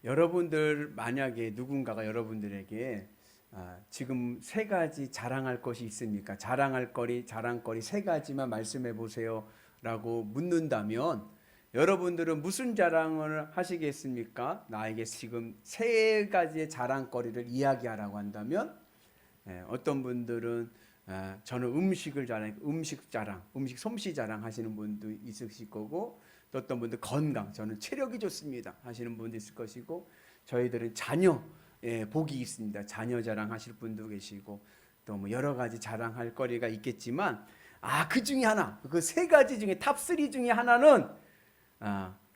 여러분들 만약에 누군가가 여러분들에게 지금 세 가지 자랑할 것이 있습니까? 자랑거리 세 가지만 말씀해 보세요 라고 묻는다면 여러분들은 무슨 자랑을 하시겠습니까? 나에게 지금 세 가지의 자랑거리를 이야기하라고 한다면 어떤 분들은 저는 음식을 자랑, 음식 솜씨 자랑 하시는 분도 있으실 거고, 또 어떤 분들 건강, 저는 체력이 좋습니다 하시는 분도 있을 것이고, 저희들은 자녀 복이 있습니다. 자녀 자랑하실 분도 계시고, 또 뭐 여러 가지 자랑할 거리가 있겠지만, 그 중에 하나, 그 세 가지 중에 탑3 중에 하나는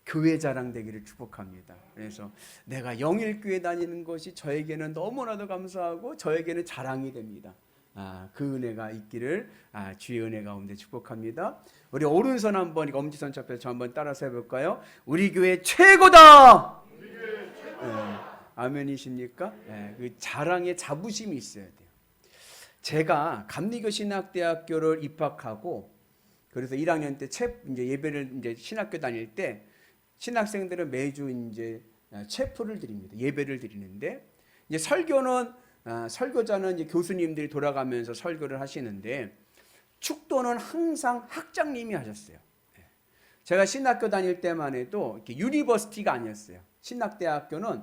교회 자랑 되기를 축복합니다. 그래서 내가 영일교회 다니는 것이 저에게는 너무나도 감사하고 저에게는 자랑이 됩니다. 그 은혜가 있기를 주의 은혜 가운데 축복합니다. 우리 오른손 한번 엄지손 잡혀서 한번 따라서 해볼까요? 우리 교회 최고다. 아멘이십니까? 그 자랑의 자부심이 있어야 돼요. 제가 감리교 신학대학교를 입학하고 그래서 1학년 때 이제 예배를 이제 신학교 다닐 때 신학생들은 매주 이제 체프를 드립니다. 예배를 드리는데 이제 설교자는 이제 교수님들이 돌아가면서 설교를 하시는데 축도는 항상 학장님이 하셨어요. 제가 신학교 다닐 때만 해도 이렇게 유니버시티가 아니었어요. 신학대학교는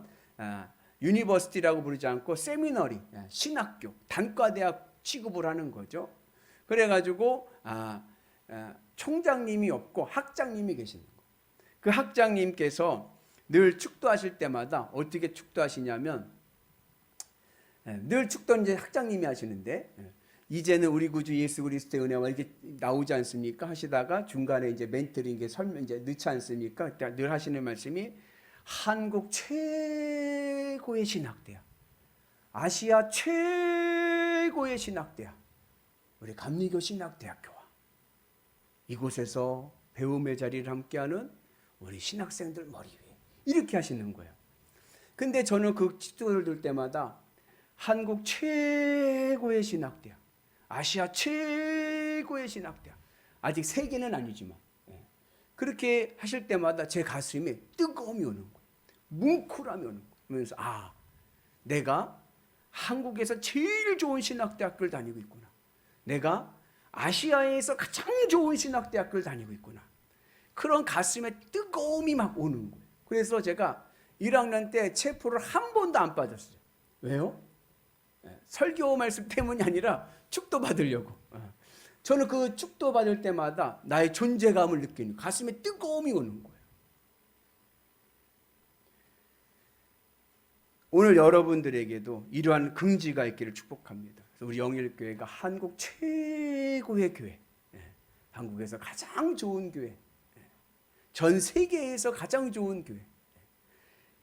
유니버시티라고 부르지 않고 세미너리, 신학교, 단과대학 취급을 하는 거죠. 그래가지고 총장님이 없고 학장님이 계시는 거예요. 그 학장님께서 늘 축도하실 때마다 어떻게 축도하시냐면 늘 축도는 이제 학장님이 하시는데 이제는 우리 구주 예수 그리스도의 은혜와 이렇게 나오지 않습니까? 하시다가 중간에 이제 멘트를 이게 설명 이제 넣지 않습니까? 늘 하시는 말씀이 한국 최고의 신학대학, 아시아 최고의 신학대학, 우리 감리교 신학대학교와 이곳에서 배움의 자리를 함께하는 우리 신학생들 머리 위에 이렇게 하시는 거예요. 근데 저는 그 축도를 들 때마다 한국 최고의 신학대학, 아시아 최고의 신학대학, 아직 세계는 아니지만 그렇게 하실 때마다 제 가슴에 뜨거움이 오는 거예요. 뭉클함이 오는 거예요. 그러면서 내가 한국에서 제일 좋은 신학대학교를 다니고 있구나. 내가 아시아에서 가장 좋은 신학대학교를 다니고 있구나. 그런 가슴에 뜨거움이 막 오는 거예요. 그래서 제가 1학년 때 체포를 한 번도 안 빠졌어요. 왜요? 설교 말씀 때문이 아니라 축도 받으려고. 저는 그 축도 받을 때마다 나의 존재감을 느끼는 가슴에 뜨거움이 오는 거예요. 오늘 여러분들에게도 이러한 긍지가 있기를 축복합니다. 그래서 우리 영일교회가 한국 최고의 교회, 한국에서 가장 좋은 교회, 전 세계에서 가장 좋은 교회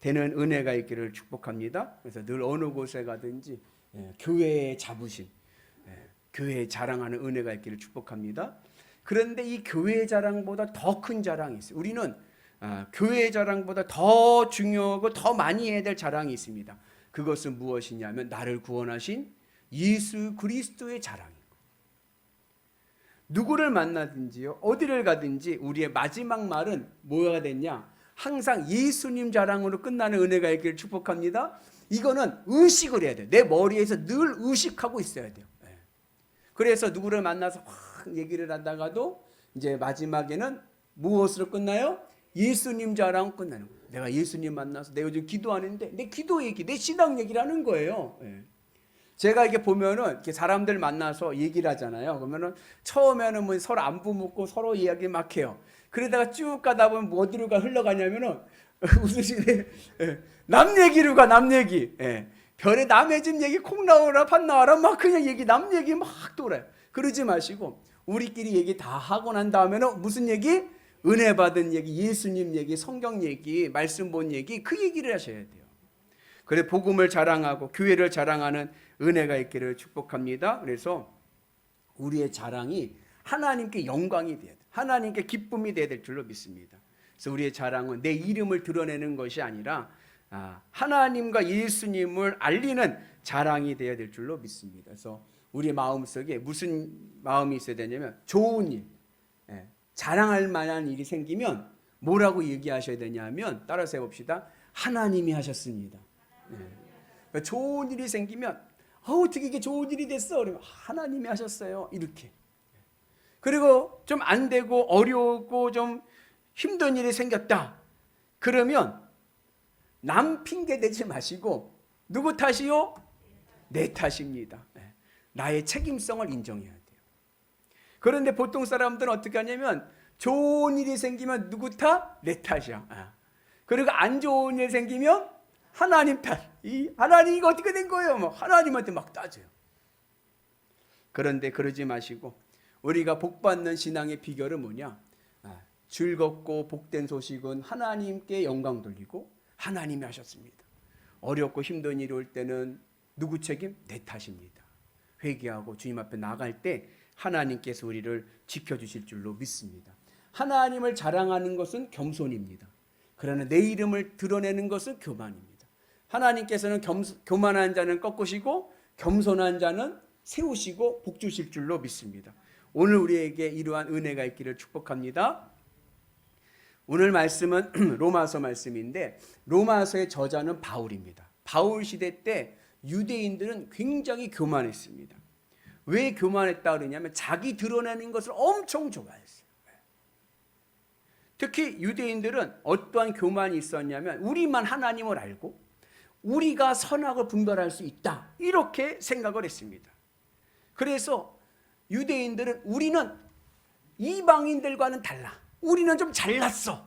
되는 은혜가 있기를 축복합니다. 그래서 늘 어느 곳에 가든지 교회의 자부심, 교회에 자랑하는 은혜가 있기를 축복합니다. 그런데 이 교회의 자랑보다 더 큰 자랑이 있어요. 우리는 교회의 자랑보다 더 중요하고 더 많이 해야 될 자랑이 있습니다. 그것은 무엇이냐면 나를 구원하신 예수 그리스도의 자랑이고, 누구를 만나든지요, 어디를 가든지 우리의 마지막 말은 뭐가 됐냐? 항상 예수님 자랑으로 끝나는 은혜가 있기를 축복합니다. 이거는 의식을 해야 돼요. 내 머리에서 늘 의식하고 있어야 돼요. 그래서 누구를 만나서 확 얘기를 하다가도 이제 마지막에는 무엇으로 끝나요? 예수님 자랑 끝나는 거예요. 내가 예수님 만나서 내가 요즘 기도하는데 내 기도 얘기, 내 신앙 얘기를 하는 거예요. 제가 이렇게 보면은 이렇게 사람들 만나서 얘기를 하잖아요. 그러면은 처음에는 뭐 서로 안부 묻고 서로 이야기 막 해요. 그러다가 쭉 가다 보면 뭐 어디로 흘러가냐면은 웃으시네. 남 얘기로 가, 남 얘기. 별에 남의 집 얘기 콩 나오라 팥 나와라 막 그냥 얘기, 남 얘기 막 돌아요. 그러지 마시고 우리끼리 얘기 다 하고 난 다음에는 무슨 얘기? 은혜 받은 얘기, 예수님 얘기, 성경 얘기, 말씀 본 얘기, 그 얘기를 하셔야 돼요. 그래 복음을 자랑하고 교회를 자랑하는 은혜가 있기를 축복합니다. 그래서 우리의 자랑이 하나님께 영광이 돼야 돼. 하나님께 기쁨이 돼야 될 줄로 믿습니다. 그래서 우리의 자랑은 내 이름을 드러내는 것이 아니라 하나님과 예수님을 알리는 자랑이 되어야 될 줄로 믿습니다. 그래서 우리 마음속에 무슨 마음이 있어야 되냐면 좋은 일, 자랑할 만한 일이 생기면 뭐라고 얘기하셔야 되냐면 따라서 해봅시다. 하나님이 하셨습니다. 그러니까 좋은 일이 생기면 어떻게 이게 좋은 일이 됐어? 그러면 하나님이 하셨어요. 이렇게. 그리고 좀 안 되고 어려웠고 좀 힘든 일이 생겼다. 그러면 남 핑계 대지 마시고 누구 탓이요? 내 탓입니다. 나의 책임성을 인정해야 돼요. 그런데 보통 사람들은 어떻게 하냐면 좋은 일이 생기면 누구 탓? 내 탓이야. 그리고 안 좋은 일 생기면 하나님 탓. 하나님 이거 어떻게 된 거예요? 뭐 하나님한테 막 따져요. 그런데 그러지 마시고 우리가 복받는 신앙의 비결은 뭐냐? 즐겁고 복된 소식은 하나님께 영광 돌리고 하나님이 하셨습니다. 어렵고 힘든 일이 올 때는 누구 책임? 내 탓입니다. 회개하고 주님 앞에 나갈 때 하나님께서 우리를 지켜주실 줄로 믿습니다. 하나님을 자랑하는 것은 겸손입니다. 그러나 내 이름을 드러내는 것은 교만입니다. 하나님께서는 교만한 자는 꺾으시고 겸손한 자는 세우시고 복 주실 줄로 믿습니다. 오늘 우리에게 이러한 은혜가 있기를 축복합니다. 오늘 말씀은 로마서 말씀인데 로마서의 저자는 바울입니다. 바울 시대 때 유대인들은 굉장히 교만했습니다. 왜 교만했다 그러냐면 자기 드러내는 것을 엄청 좋아했어요. 특히 유대인들은 어떠한 교만이 있었냐면 우리만 하나님을 알고 우리가 선악을 분별할 수 있다 이렇게 생각을 했습니다. 그래서 유대인들은 우리는 이방인들과는 달라. 우리는 좀 잘났어.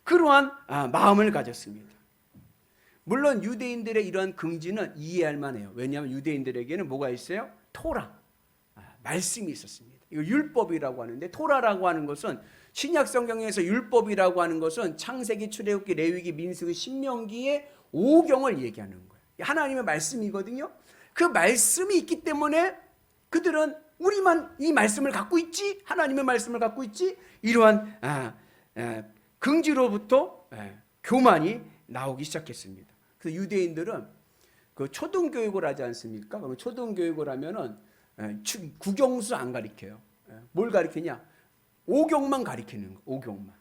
그러한 마음을 가졌습니다. 물론 유대인들의 이러한 긍지는 이해할 만해요. 왜냐하면 유대인들에게는 뭐가 있어요? 토라, 말씀이 있었습니다. 이거 율법이라고 하는데 토라라고 하는 것은 신약 성경에서 율법이라고 하는 것은 창세기, 출애굽기, 레위기, 민수기, 신명기의 5경을 얘기하는 거예요. 하나님의 말씀이거든요. 그 말씀이 있기 때문에 그들은 우리만 이 말씀을 갖고 있지, 하나님의 말씀을 갖고 있지, 이러한 긍지로부터 교만이 나오기 시작했습니다. 그래서 유대인들은 그 초등교육을 하지 않습니까? 그럼 초등교육을 하면은 국영수 안 가르쳐요. 뭘 가르치냐? 5경만 가르치는 거, 5경만.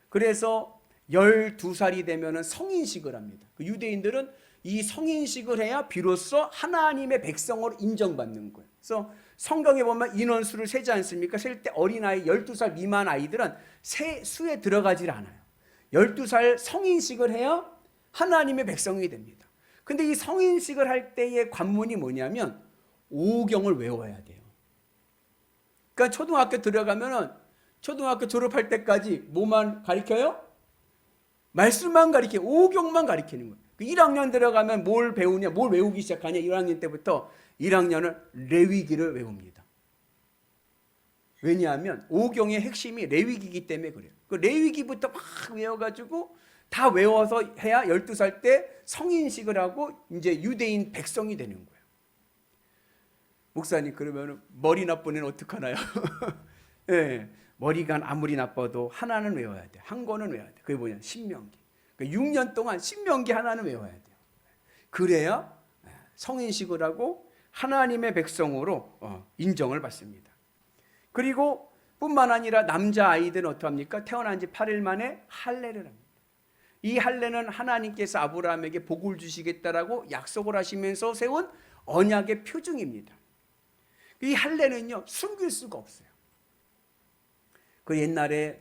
그래서 12살이 되면은 성인식을 합니다. 그 유대인들은 이 성인식을 해야 비로소 하나님의 백성으로 인정받는 거예요. 그래서 성경에 보면 인원수를 세지 않습니까? 셀 때 어린아이 12살 미만 아이들은 수에 들어가질 않아요. 12살 성인식을 해야 하나님의 백성이 됩니다. 근데 이 성인식을 할 때의 관문이 뭐냐면 5경을 외워야 돼요. 그러니까 초등학교 들어가면은 초등학교 졸업할 때까지 뭐만 가르쳐요? 말씀만 가르쳐요. 5경만 가르치는 거예요. 1학년 들어가면 뭘 배우냐, 뭘 외우기 시작하냐? 1학년 때부터 1학년은 레위기를 외웁니다. 왜냐하면 5경의 핵심이 레위기이기 때문에 그래요. 그 레위기부터 막 외워가지고 다 외워서 해야 12살 때 성인식을 하고 이제 유대인 백성이 되는 거예요. 목사님, 그러면 머리 나쁜 애는 어떡하나요? 네, 머리가 아무리 나빠도 하나는 외워야 돼. 한 권은 외워야 돼. 그게 뭐냐? 신명기. 그러니까 6년 동안 신명기 하나는 외워야 돼요. 그래야 성인식을 하고 하나님의 백성으로 인정을 받습니다. 그리고 뿐만 아니라 남자아이들은 어떡합니까? 태어난 지 8일 만에 할례를 합니다. 이 할례는 하나님께서 아브라함에게 복을 주시겠다라고 약속을 하시면서 세운 언약의 표징입니다. 이 할례는요, 숨길 수가 없어요. 그 옛날에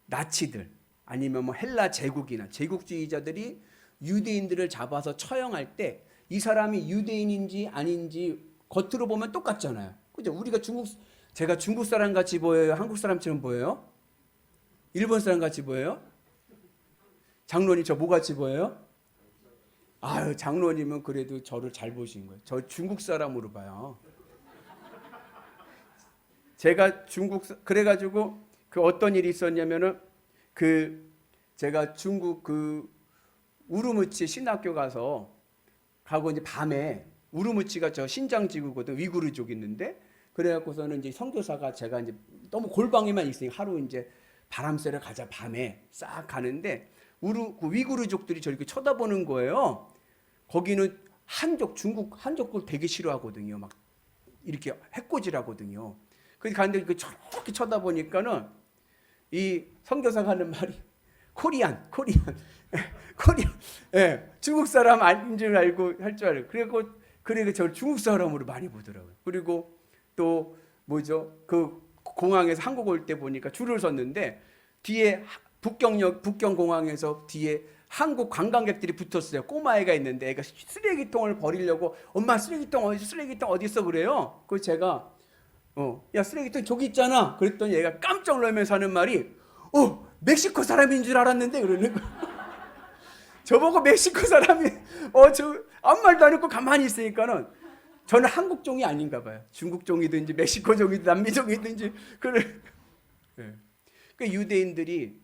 나치들 아니면 뭐 헬라 제국이나 제국주의자들이 유대인들을 잡아서 처형할 때 이 사람이 유대인인지 아닌지 겉으로 보면 똑같잖아요. 그죠? 우리가 제가 중국 사람 같이 보여요? 한국 사람처럼 보여요? 일본 사람 같이 보여요? 장로님 저 뭐 같이 보여요? 아유, 장로님은 그래도 저를 잘 보신 거예요. 저 중국 사람으로 봐요. 제가 그래가지고 그 어떤 일이 있었냐면은 제가 중국 우르무치 신학교 가고 이제 밤에 우르무치가 저 신장 지구거든. 위구르족 있는데 그래갖고서는 이제 선교사가 제가 이제 너무 골방에만 있으니 하루 이제 바람 쐬러 가자 밤에 싹 가는데 그 위구르족들이 저렇게 쳐다보는 거예요. 거기는 중국 한족을 되게 싫어하거든요. 막 이렇게 해코지라거든요. 그래서 갔는데 저렇게 쳐다보니까는 이 선교사가 하는 말이 코리안. 예, 중국 사람 아닌 줄 알고 할 줄 알고. 그리고 저 중국 사람으로 많이 보더라고요. 그리고 또 뭐죠? 그 공항에서 한국 올 때 보니까 줄을 섰는데 뒤에 북경 공항에서 뒤에 한국 관광객들이 붙었어요. 꼬마애가 있는데 애가 쓰레기통을 버리려고 엄마 쓰레기통 어디 있어 그래요. 그래서 제가 야 쓰레기통 저기 있잖아. 그랬더니 얘가 깜짝 놀라면서 하는 말이 멕시코 사람인 줄 알았는데 그러는 거예요. 저보고 멕시코 사람이 저 아무 말도 안 했고 가만히 있으니까는 저는 한국 종이 아닌가 봐요. 중국 종이든지 멕시코 종이든지 남미 종이든지 그래. 네. 그 유대인들이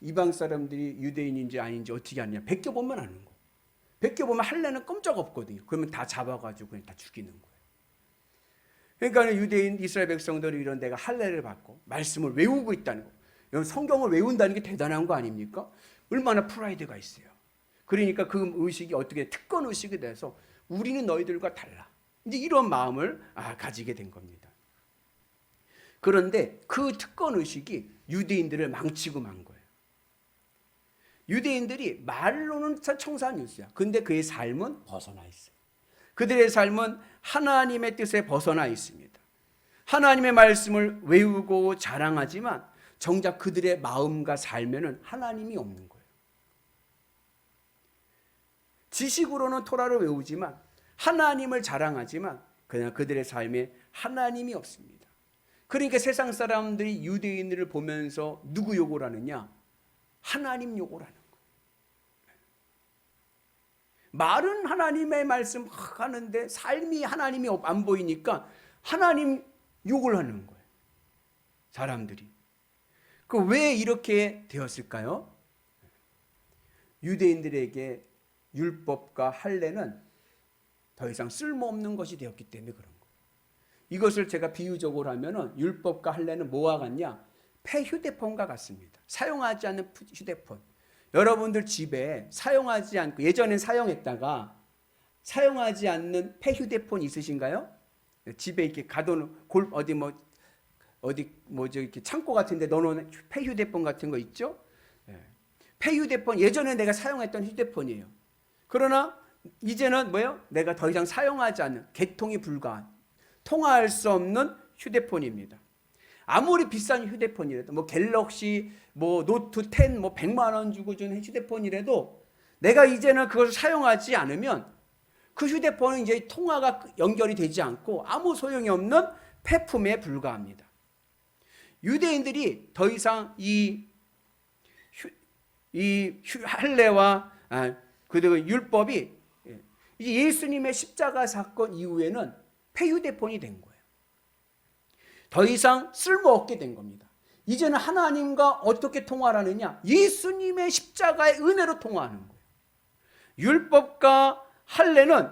이방 사람들이 유대인인지 아닌지 어떻게 아느냐 베껴보면 아는 거. 베껴보면 할례는 꼼짝 없거든요. 그러면 다 잡아가지고 그냥 다 죽이는 거예요. 그러니까 유대인 이스라엘 백성들이 이런 데가 할례를 받고 말씀을 외우고 있다는 거. 여러분 성경을 외운다는 게 대단한 거 아닙니까? 얼마나 프라이드가 있어요. 그러니까 그 의식이 어떻게 특권 의식이 돼서 우리는 너희들과 달라. 이제 이런 마음을 가지게 된 겁니다. 그런데 그 특권 의식이 유대인들을 망치고 만 거예요. 유대인들이 말로는 청산 유수야. 근데 그의 삶은 벗어나 있어요. 그들의 삶은 하나님의 뜻에 벗어나 있습니다. 하나님의 말씀을 외우고 자랑하지만 정작 그들의 마음과 삶에는 하나님이 없는 거예요. 지식으로는 토라를 외우지만 하나님을 자랑하지만 그냥 그들의 삶에 하나님이 없습니다. 그러니까 세상 사람들이 유대인들을 보면서 누구 욕을 하느냐? 하나님 욕을 하는 거예요. 말은 하나님의 말씀 하는데 삶이 하나님이 안 보이니까 하나님 욕을 하는 거예요. 사람들이. 왜 이렇게 되었을까요? 유대인들에게 율법과 할례는 더 이상 쓸모없는 것이 되었기 때문에 그런 거예요. 이것을 제가 비유적으로 하면은 율법과 할례는 뭐와 같냐? 폐휴대폰과 같습니다. 사용하지 않는 휴대폰. 여러분들 집에 사용하지 않고 예전엔 사용했다가 사용하지 않는 폐휴대폰 있으신가요? 집에 이렇게 가둬놓은 이렇게 창고 같은데 넣어놓은 폐휴대폰 같은 거 있죠? 폐휴대폰 예전에 내가 사용했던 휴대폰이에요. 그러나 이제는 내가 더 이상 사용하지 않는 개통이 불가한 통화할 수 없는 휴대폰입니다. 아무리 비싼 휴대폰이라도 갤럭시 노트 10 100만 원 주고 준 휴대폰이라도 내가 이제는 그것을 사용하지 않으면 그 휴대폰은 이제 통화가 연결이 되지 않고 아무 소용이 없는 폐품에 불과합니다. 유대인들이 더 이상 이 할례와 그리고 율법이 이제 예수님의 십자가 사건 이후에는 폐휴대폰이 된 거예요. 더 이상 쓸모없게 된 겁니다. 이제는 하나님과 어떻게 통화를 하느냐? 예수님의 십자가의 은혜로 통화하는 거예요. 율법과 할례는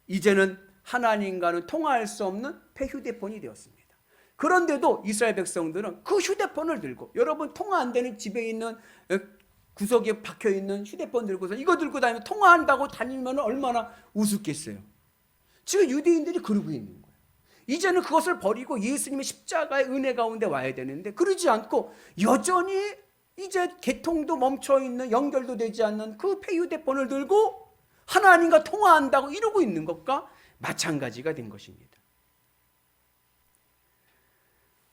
이제는 하나님과는 통화할 수 없는 폐휴대폰이 되었습니다. 그런데도 이스라엘 백성들은 그 휴대폰을 들고 여러분 통화 안 되는 집에 있는 구석에 박혀있는 휴대폰 들고서 이거 들고 다니면 통화한다고 다니면 얼마나 우습겠어요. 지금 유대인들이 그러고 있는 거예요. 이제는 그것을 버리고 예수님의 십자가의 은혜 가운데 와야 되는데 그러지 않고 여전히 이제 개통도 멈춰있는 연결도 되지 않는 그 폐휴대폰을 들고 하나님과 통화한다고 이러고 있는 것과 마찬가지가 된 것입니다.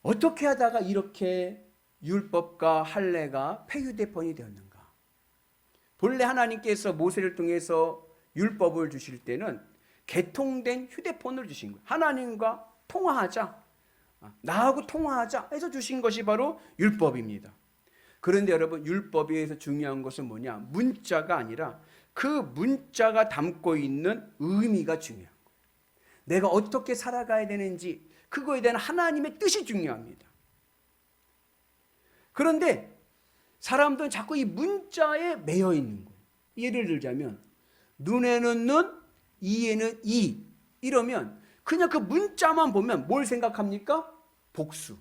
어떻게 하다가 이렇게 율법과 할례가 폐휴대폰이 되었는가? 본래 하나님께서 모세를 통해서 율법을 주실 때는 개통된 휴대폰을 주신 거예요. 하나님과 통화하자, 나하고 통화하자 해서 주신 것이 바로 율법입니다. 그런데 여러분 율법에서 중요한 것은 뭐냐? 문자가 아니라 그 문자가 담고 있는 의미가 중요한 거예요. 내가 어떻게 살아가야 되는지 그거에 대한 하나님의 뜻이 중요합니다. 그런데 사람들은 자꾸 이 문자에 매여 있는 거예요. 예를 들자면 눈에는 눈, 이에는 이 이러면 그냥 그 문자만 보면 뭘 생각합니까? 복수.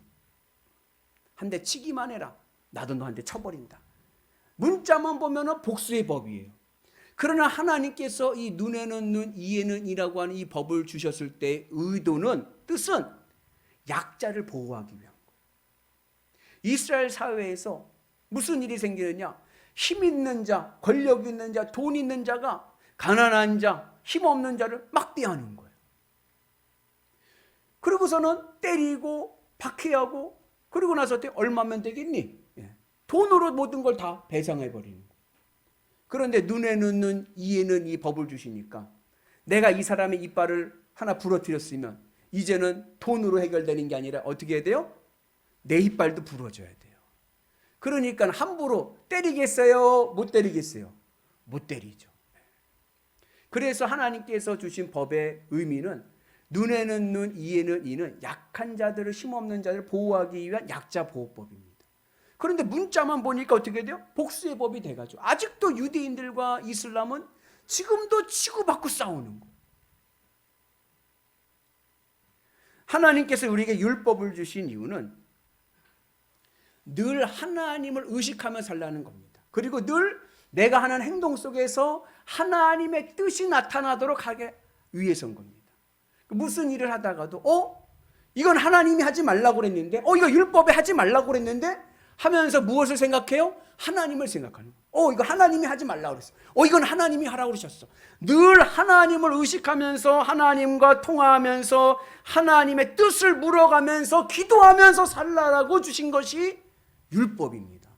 한 대 치기만 해라. 나도 너한테 쳐버린다. 문자만 보면 복수의 법이에요. 그러나 하나님께서 이 눈에는 눈, 이에는 이라고 하는 이 법을 주셨을 때 의도는 뜻은 약자를 보호하기 위한 거예요. 이스라엘 사회에서 무슨 일이 생기느냐? 힘 있는 자, 권력 있는 자, 돈 있는 자가 가난한 자, 힘 없는 자를 막대하는 거예요. 그리고서는 때리고 박해하고, 그리고 나서 얼마면 되겠니? 돈으로 모든 걸 다 배상해 버리는 거예요. 그런데 눈에는 눈, 이에는 이 법을 주시니까 내가 이 사람의 이빨을 하나 부러뜨렸으면 이제는 돈으로 해결되는 게 아니라 어떻게 해야 돼요? 내 이빨도 부러져야 돼요. 그러니까 함부로 때리겠어요? 못 때리겠어요? 못 때리죠. 그래서 하나님께서 주신 법의 의미는 눈에는 눈, 이에는 이는 약한 자들을, 힘없는 자들을 보호하기 위한 약자 보호법입니다. 그런데 문자만 보니까 어떻게 돼요? 복수의 법이 돼가지고 아직도 유대인들과 이슬람은 지금도 치고받고 싸우는 거예요. 하나님께서 우리에게 율법을 주신 이유는 늘 하나님을 의식하며 살라는 겁니다. 그리고 늘 내가 하는 행동 속에서 하나님의 뜻이 나타나도록 하기 위해서인 겁니다. 무슨 일을 하다가도 이건 하나님이 하지 말라고 그랬는데 이거 율법에 하지 말라고 그랬는데 하면서 무엇을 생각해요? 하나님을 생각하는 거예요. 이거 하나님이 하지 말라고 그랬어. 이건 하나님이 하라고 그러셨어. 늘 하나님을 의식하면서 하나님과 통화하면서 하나님의 뜻을 물어가면서 기도하면서 살라라고 주신 것이 율법입니다.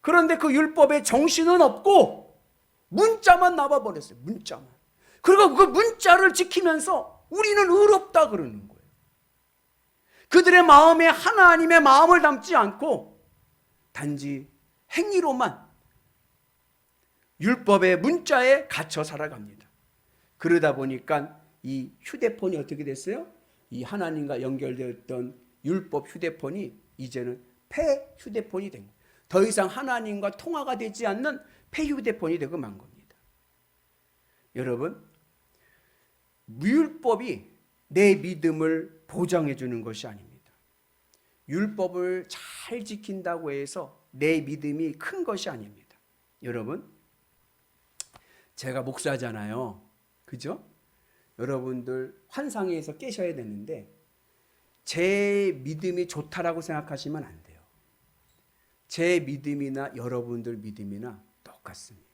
그런데 그 율법에 정신은 없고 문자만 나와버렸어요. 문자만. 그리고 그 문자를 지키면서 우리는 의롭다 그러는 거예요. 그들의 마음에 하나님의 마음을 담지 않고 단지 행위로만 율법의 문자에 갇혀 살아갑니다. 그러다 보니까 이 휴대폰이 어떻게 됐어요? 이 하나님과 연결되었던 율법 휴대폰이 이제는 폐 휴대폰이 된 거예요. 더 이상 하나님과 통화가 되지 않는 폐 휴대폰이 되고 만 겁니다. 여러분, 율법이 내 믿음을 보장해 주는 것이 아닙니다. 율법을 잘 지킨다고 해서 내 믿음이 큰 것이 아닙니다. 여러분, 제가 목사잖아요. 그죠? 여러분들 환상에서 깨셔야 되는데 제 믿음이 좋다라고 생각하시면 안 돼요. 제 믿음이나 여러분들 믿음이나 똑같습니다.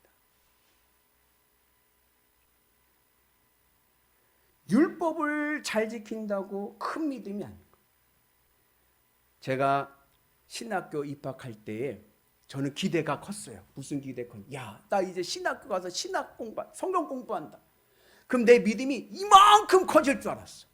율법을 잘 지킨다고 큰 믿음이 아니고, 제가 신학교 입학할 때에 저는 기대가 컸어요. 무슨 기대 컸냐? 야, 나 이제 신학교 가서 신학 공부, 성경 공부한다. 그럼 내 믿음이 이만큼 커질 줄 알았어.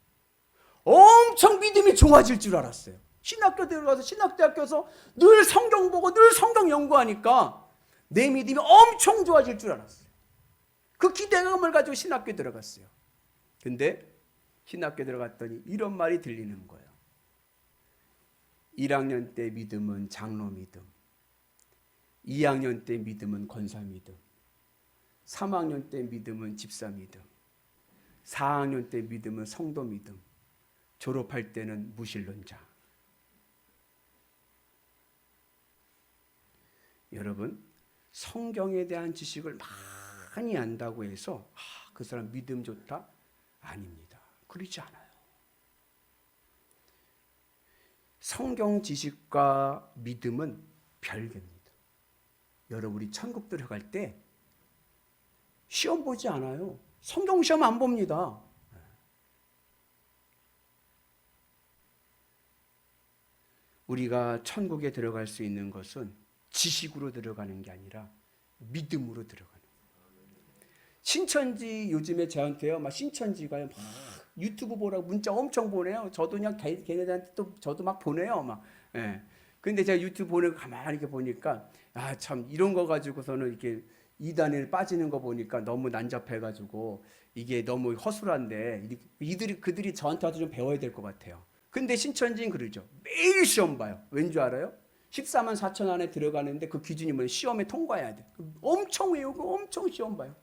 엄청 믿음이 좋아질 줄 알았어요. 신학교 들어가서 신학대학교에서 늘 성경 보고 늘 성경 연구하니까 내 믿음이 엄청 좋아질 줄 알았어요. 그 기대감을 가지고 신학교에 들어갔어요. 근데 신학교에 들어갔더니 이런 말이 들리는 거예요. 1학년 때 믿음은 장로 믿음, 2학년 때 믿음은 권사 믿음, 3학년 때 믿음은 집사 믿음, 4학년 때 믿음은 성도 믿음, 졸업할 때는 무신론자. 여러분, 성경에 대한 지식을 많이 안다고 해서 그 사람 믿음 좋다? 아닙니다. 그렇지 않아요. 성경 지식과 믿음은 별개입니다. 여러분, 우리 천국 들어갈 때 시험 보지 않아요. 성경 시험 안 봅니다. 우리가 천국에 들어갈 수 있는 것은 지식으로 들어가는 게 아니라 믿음으로 들어가는 거예요. 신천지 요즘에 저한테요, 막 신천지가요, 막 유튜브 보라고 문자 엄청 보내요. 저도 그냥 걔네들한테 또 저도 막 보내요, 막. 예. 근데 제가 유튜브 보내고 가만히 이렇게 보니까 참 이런 거 가지고서는 이렇게 이단에 빠지는 거 보니까 너무 난잡해가지고 이게 너무 허술한데 그들이 저한테 와서 좀 배워야 될 것 같아요. 근데 신천지는 그러죠. 매일 시험 봐요. 왠 줄 알아요? 14만 4천 안에 들어가는데 그 기준이 뭐예요? 시험에 통과해야 돼. 엄청 외우고 엄청 시험 봐요.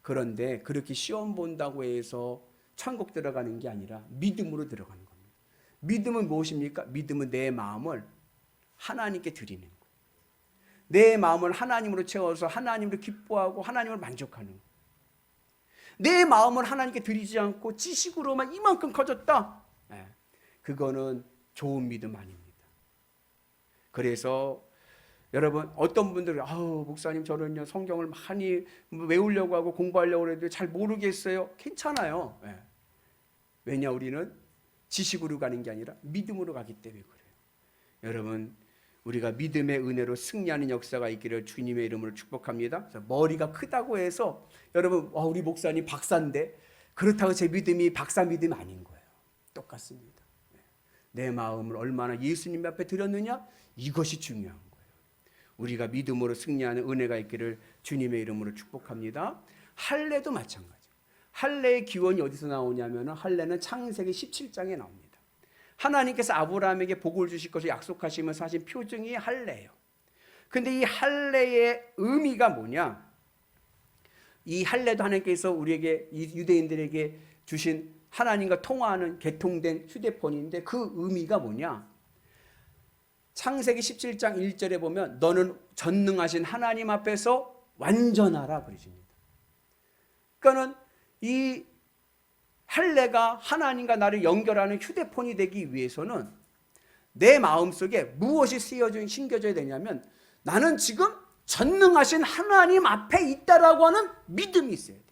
그런데 그렇게 시험 본다고 해서 천국 들어가는 게 아니라 믿음으로 들어가는 겁니다. 믿음은 무엇입니까? 믿음은 내 마음을 하나님께 드리는 거예요. 내 마음을 하나님으로 채워서 하나님을 기뻐하고 하나님을 만족하는 거예요. 내 마음을 하나님께 드리지 않고 지식으로만 이만큼 커졌다. 그거는 좋은 믿음 아닙니다. 그래서 여러분 어떤 분들은 목사님 저는요 성경을 많이 외우려고 하고 공부하려고 해도 잘 모르겠어요. 괜찮아요. 네. 왜냐 우리는 지식으로 가는 게 아니라 믿음으로 가기 때문에 그래요. 여러분 우리가 믿음의 은혜로 승리하는 역사가 있기를 주님의 이름으로 축복합니다. 그래서 머리가 크다고 해서 여러분 우리 목사님 박사인데 그렇다고 제 믿음이 박사 믿음이 아닌 거예요. 똑같습니다. 내 마음을 얼마나 예수님 앞에 드렸느냐 이것이 중요한 거예요. 우리가 믿음으로 승리하는 은혜가 있기를 주님의 이름으로 축복합니다. 할례도 마찬가지. 할례의 기원이 어디서 나오냐면 할례는 창세기 17장에 나옵니다. 하나님께서 아브라함에게 복을 주실 것을 약속하시면서 하신 표징이 할례예요. 근데 이 할례의 의미가 뭐냐? 이 할례도 하나님께서 우리에게 유대인들에게 주신 하나님과 통화하는 개통된 휴대폰인데 그 의미가 뭐냐? 창세기 17장 1절에 보면 너는 전능하신 하나님 앞에서 완전하라 그러십니다. 그러니까는 이 할례가 하나님과 나를 연결하는 휴대폰이 되기 위해서는 내 마음속에 무엇이 심겨져야 되냐면 나는 지금 전능하신 하나님 앞에 있다라고 하는 믿음이 있어야 돼.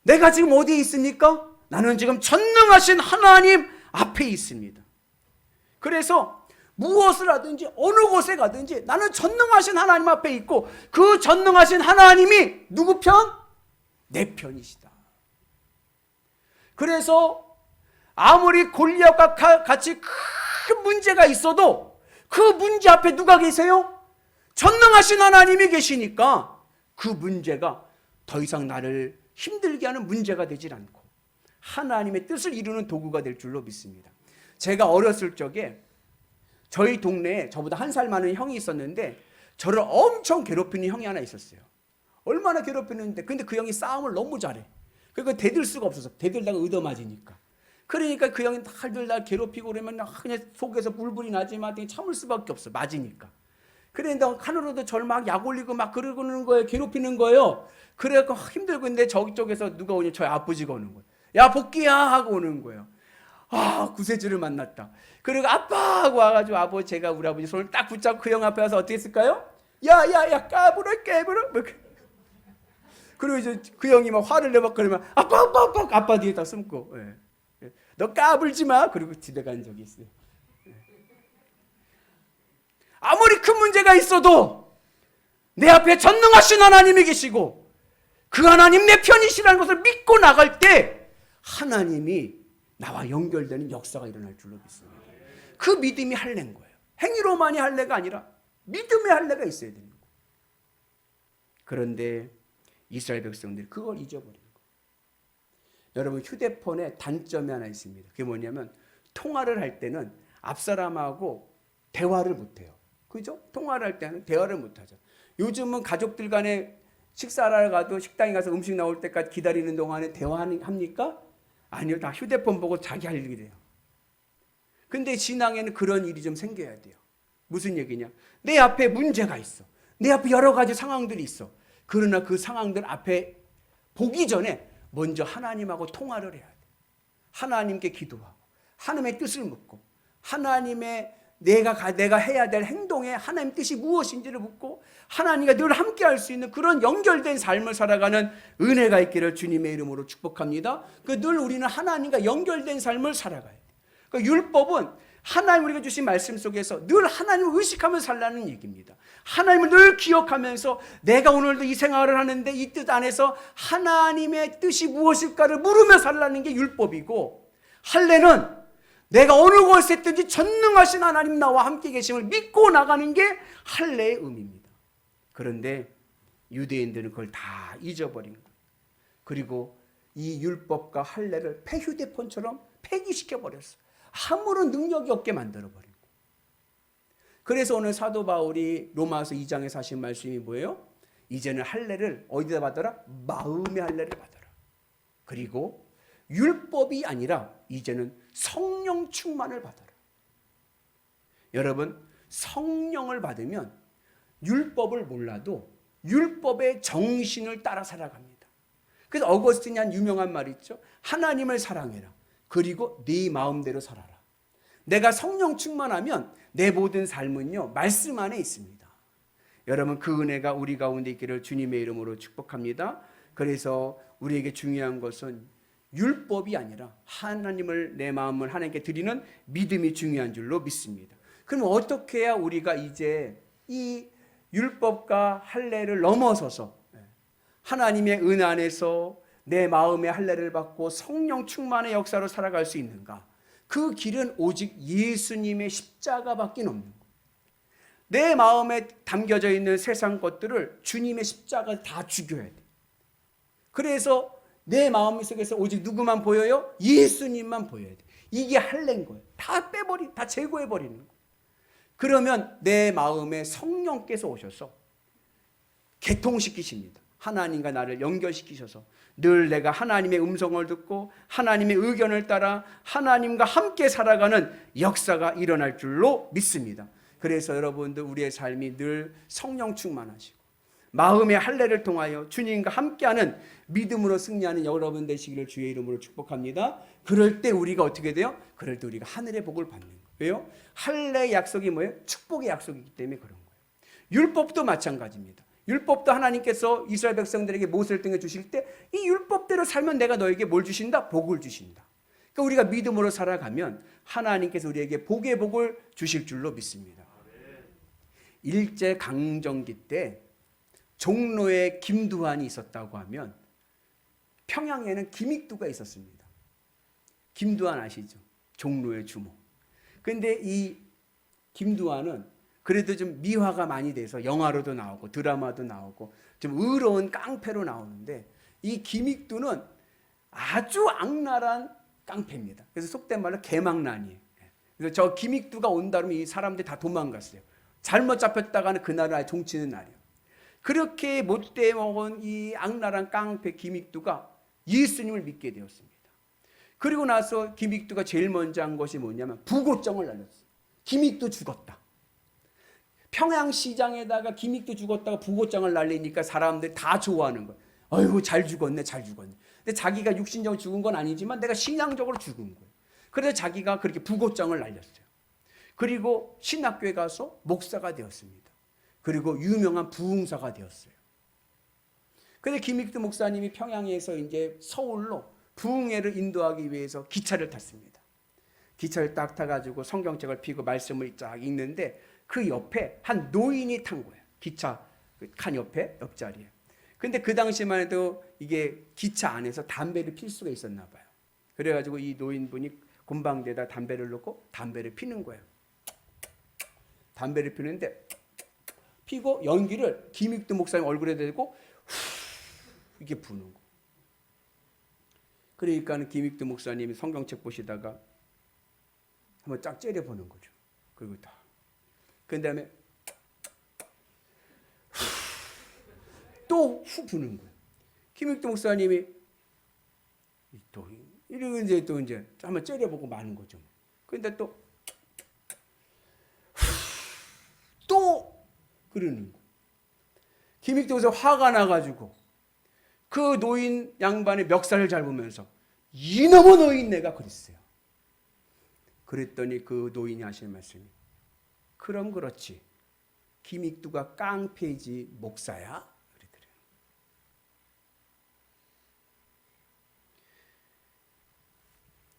내가 지금 어디에 있습니까? 나는 지금 전능하신 하나님 앞에 있습니다. 그래서 무엇을 하든지 어느 곳에 가든지 나는 전능하신 하나님 앞에 있고 그 전능하신 하나님이 누구 편? 내 편이시다. 그래서 아무리 골리앗과 같이 큰 문제가 있어도 그 문제 앞에 누가 계세요? 전능하신 하나님이 계시니까 그 문제가 더 이상 나를 힘들게 하는 문제가 되질 않고 하나님의 뜻을 이루는 도구가 될 줄로 믿습니다. 제가 어렸을 적에 저희 동네에 저보다 1살 많은 형이 있었는데 저를 엄청 괴롭히는 형이 하나 있었어요. 얼마나 괴롭히는데 근데 그 형이 싸움을 너무 잘해. 그러니까 대들 수가 없어서 대들다가 얻어맞으니까. 그러니까 그 형이 달들 날 괴롭히고 그러면 그냥 속에서 불불이 나지만 참을 수밖에 없어. 맞으니까. 그런데 하늘로도 저를 막 약 올리고 막 그러는 거예요. 괴롭히는 거예요. 그래갖고 힘들고 있는데 저쪽에서 누가 오냐 저희 아버지가 오는 거예요. 야 복귀야 하고 오는 거예요. 구세주를 만났다. 그리고 아빠 하고 와가지고 제가 우리 아버지 손을 딱 붙잡고 그 형 앞에 와서 어떻게 했을까요? 야야야 까불어 깨불어. 그리고 이제 그 형이 막 화를 내막 그러면 아빠 뒤에 다 숨고 너 까불지 마. 그리고 집에 간 적이 있어요. 아무리 큰 문제가 있어도 내 앞에 전능하신 하나님이 계시고 그 하나님 내 편이시라는 것을 믿고 나갈 때 하나님이 나와 연결되는 역사가 일어날 줄로 믿습니다. 그 믿음이 할례인 거예요. 행위로만이 할례가 아니라 믿음의 할례가 있어야 되는 거예요. 그런데 이스라엘 백성들이 그걸 잊어버린 거예요. 여러분 휴대폰에 단점이 하나 있습니다. 그게 뭐냐면 통화를 할 때는 앞사람하고 대화를 못해요. 그죠? 통화를 할 때는 대화를 못하죠. 요즘은 가족들 간에 식사를 하러 가도 식당에 가서 음식 나올 때까지 기다리는 동안에 대화합니까? 아니요. 다 휴대폰 보고 자기 할 일이 돼요. 근데 신앙에는 그런 일이 좀 생겨야 돼요. 무슨 얘기냐? 내 앞에 문제가 있어. 내 앞에 여러 가지 상황들이 있어. 그러나 그 상황들 앞에 보기 전에 먼저 하나님하고 통화를 해야 돼. 하나님께 기도하고 하나님의 뜻을 묻고 하나님의 내가 해야 될 행동에 하나님 뜻이 무엇인지를 묻고 하나님과 늘 함께 할 수 있는 그런 연결된 삶을 살아가는 은혜가 있기를 주님의 이름으로 축복합니다. 늘 우리는 하나님과 연결된 삶을 살아가야 돼. 율법은 하나님 우리가 주신 말씀 속에서 늘 하나님을 의식하면서 살라는 얘기입니다. 하나님을 늘 기억하면서 내가 오늘도 이 생활을 하는데 이 뜻 안에서 하나님의 뜻이 무엇일까를 물으며 살라는 게 율법이고 할례는 내가 어느 곳에 있든지 전능하신 하나님 나와 함께 계심을 믿고 나가는 게 할례의 의미입니다. 그런데 유대인들은 그걸 다 잊어버린 거예요. 그리고 이 율법과 할례를 휴대폰처럼 폐기시켜버렸어요. 아무런 능력이 없게 만들어버린 거예요. 그래서 오늘 사도 바울이 로마서 2장에서 하신 말씀이 뭐예요? 이제는 할례를 어디다 받아라? 마음의 할례를 받아라. 그리고 율법이 아니라 이제는 성령 충만을 받아라. 여러분 성령을 받으면 율법을 몰라도 율법의 정신을 따라 살아갑니다. 그래서 어거스틴이 한 유명한 말이 있죠. 하나님을 사랑해라. 그리고 네 마음대로 살아라. 내가 성령 충만하면 내 모든 삶은요 말씀 안에 있습니다. 여러분 그 은혜가 우리 가운데 있기를 주님의 이름으로 축복합니다. 그래서 우리에게 중요한 것은 율법이 아니라 하나님을 내 마음을 하나님께 드리는 믿음이 중요한 줄로 믿습니다. 그럼 어떻게 해야 우리가 이제 이 율법과 할례를 넘어서서 하나님의 은 안에서 내 마음의 할례를 받고 성령 충만의 역사로 살아갈 수 있는가? 그 길은 오직 예수님의 십자가밖에 없는 거예요. 내 마음에 담겨져 있는 세상 것들을 주님의 십자가 다 죽여야 돼. 그래서 내 마음 속에서 오직 누구만 보여요? 예수님만 보여야 돼. 이게 할례인 거예요. 다 제거해 버리는 거예요. 그러면 내 마음에 성령께서 오셔서 개통시키십니다. 하나님과 나를 연결시키셔서 늘 내가 하나님의 음성을 듣고 하나님의 의견을 따라 하나님과 함께 살아가는 역사가 일어날 줄로 믿습니다. 그래서 여러분들 우리의 삶이 늘 성령 충만하시고 마음의 할례를 통하여 주님과 함께하는 믿음으로 승리하는 여러분 되시기를 주의 이름으로 축복합니다. 그럴 때 우리가 어떻게 돼요? 그럴 때 우리가 하늘의 복을 받는 거예요. 왜요? 할례의 약속이 뭐예요? 축복의 약속이기 때문에 그런 거예요. 율법도 마찬가지입니다. 율법도 하나님께서 이스라엘 백성들에게 모세를 통해 주실 때 이 율법대로 살면 내가 너에게 뭘 주신다? 복을 주신다. 그러니까 우리가 믿음으로 살아가면 하나님께서 우리에게 복의 복을 주실 줄로 믿습니다. 일제 강점기 때 종로에 김두한이 있었다고 하면 평양에는 김익두가 있었습니다. 김두한 아시죠? 종로의 주모. 그런데 이 김두한은 그래도 좀 미화가 많이 돼서 영화로도 나오고 드라마도 나오고 좀 의로운 깡패로 나오는데 이 김익두는 아주 악랄한 깡패입니다. 그래서 속된 말로 개망난이에요. 그래서 저 김익두가 온다 그러면 이 사람들이 다 도망갔어요. 잘못 잡혔다가는 그날은 종치는 날이에요. 그렇게 못돼 먹은 이 악랄한 깡패 김익두가 예수님을 믿게 되었습니다. 그리고 나서 김익두가 제일 먼저 한 것이 뭐냐면 부고장을 날렸어요. 김익두 죽었다. 평양시장에다가 김익두 죽었다가 부고장을 날리니까 사람들이 다 좋아하는 거예요. 아이고 잘 죽었네 잘 죽었네. 근데 자기가 육신적으로 죽은 건 아니지만 내가 신앙적으로 죽은 거예요. 그래서 자기가 그렇게 부고장을 날렸어요. 그리고 신학교에 가서 목사가 되었습니다. 그리고 유명한 부흥사가 되었어요. 그런데 김익두 목사님이 평양에서 이제 서울로 부흥회를 인도하기 위해서 기차를 탔습니다. 기차를 딱 타가지고 성경책을 펴고 말씀을 쫙 읽는데 그 옆에 한 노인이 탄 거예요. 기차 칸 옆에 옆자리에. 근데 그 당시만 해도 이게 기차 안에서 담배를 필 수가 있었나 봐요. 그래가지고 이 노인분이 곰방대에다 담배를 넣고 담배를 피는 거예요. 담배를 피는데 피고 연기를 김익두 목사님 얼굴에 대고 이렇게 부는 거. 그러니까 김익두 목사님이 성경책 보시다가 한번 쫙 째려보는 거죠. 그리고 다. 그 다음에 또 후 부는 거예요. 김익두 목사님이 또 이러고 이제 한번 째려보고 마는 거죠. 그런데 또 그러는 거예요. 김익두 목사 화가 나가지고 그 노인 양반의 멱살을 잡으면서 이놈의 노인 내가 그랬어요. 그랬더니 그 노인이 하시는 말씀이 그럼 그렇지 김익두가 깡패지 목사야? 그러더래요.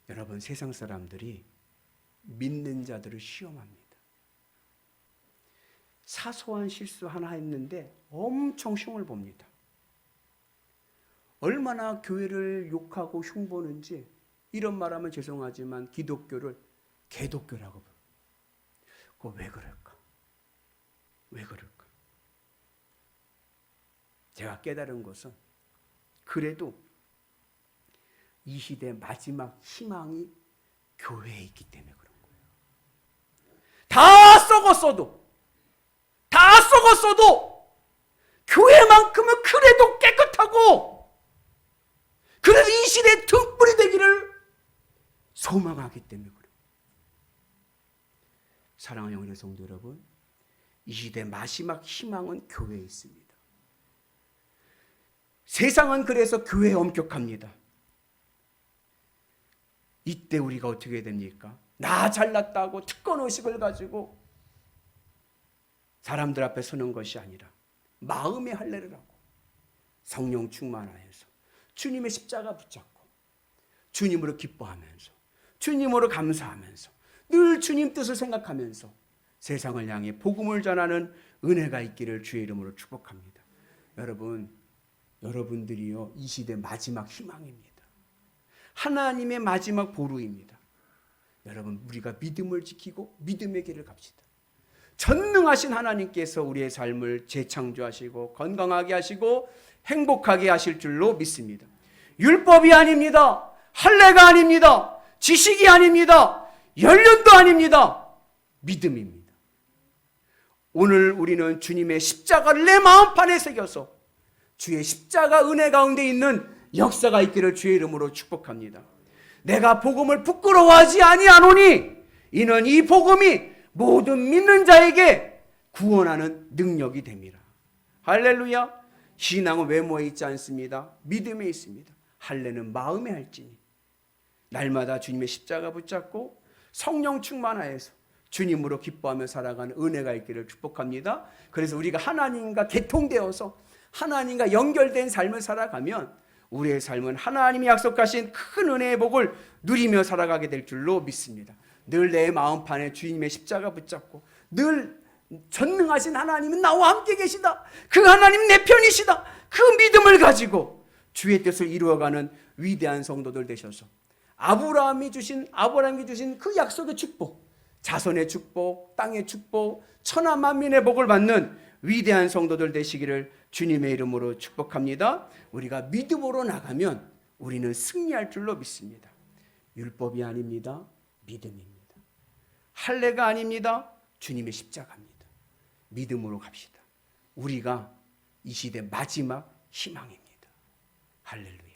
여러분 세상 사람들이 믿는 자들을 시험합니다. 사소한 실수 하나 했는데 엄청 흉을 봅니다. 얼마나 교회를 욕하고 흉보는지 이런 말하면 죄송하지만 기독교를 개독교라고 부르요. 그거 왜 그럴까? 왜 그럴까? 제가 깨달은 것은 그래도 이 시대의 마지막 희망이 교회에 있기 때문에 그런 거예요. 다 썩었어도 교회만큼은 그래도 깨끗하고 그래도 이 시대의 등불이 되기를 소망하기 때문에 그래요. 사랑하는 영혼의 성도 여러분, 이 시대의 마지막 희망은 교회에 있습니다. 세상은 그래서 교회에 엄격합니다. 이때 우리가 어떻게 해야 됩니까? 나 잘났다고 특권 의식을 가지고 사람들 앞에 서는 것이 아니라 마음의 할례를 하고 성령 충만하여서 주님의 십자가 붙잡고 주님으로 기뻐하면서 주님으로 감사하면서 늘 주님 뜻을 생각하면서 세상을 향해 복음을 전하는 은혜가 있기를 주의 이름으로 축복합니다. 여러분들이요, 이 시대 마지막 희망입니다. 하나님의 마지막 보루입니다. 여러분, 우리가 믿음을 지키고 믿음의 길을 갑시다. 전능하신 하나님께서 우리의 삶을 재창조하시고 건강하게 하시고 행복하게 하실 줄로 믿습니다. 율법이 아닙니다. 할례가 아닙니다. 지식이 아닙니다. 연륜도 아닙니다. 믿음입니다. 오늘 우리는 주님의 십자가를 내 마음판에 새겨서 주의 십자가 은혜 가운데 있는 역사가 있기를 주의 이름으로 축복합니다. 내가 복음을 부끄러워하지 아니하노니 이는 이 복음이 모든 믿는 자에게 구원하는 능력이 됩니다. 할렐루야. 신앙은 외모에 있지 않습니다. 믿음에 있습니다. 할례는 마음에 할지니 날마다 주님의 십자가 붙잡고 성령 충만하여서 주님으로 기뻐하며 살아가는 은혜가 있기를 축복합니다. 그래서 우리가 하나님과 개통되어서 하나님과 연결된 삶을 살아가면 우리의 삶은 하나님이 약속하신 큰 은혜의 복을 누리며 살아가게 될 줄로 믿습니다. 늘 내 마음판에 주님의 십자가 붙잡고 늘 전능하신 하나님은 나와 함께 계시다. 그 하나님 내 편이시다. 그 믿음을 가지고 주의 뜻을 이루어가는 위대한 성도들 되셔서 아브라함이 주신 그 약속의 축복, 자손의 축복, 땅의 축복, 천하 만민의 복을 받는 위대한 성도들 되시기를 주님의 이름으로 축복합니다. 우리가 믿음으로 나가면 우리는 승리할 줄로 믿습니다. 율법이 아닙니다. 믿음입니다. 할례가 아닙니다. 주님의 십자가입니다. 믿음으로 갑시다. 우리가 이 시대 마지막 희망입니다. 할렐루야.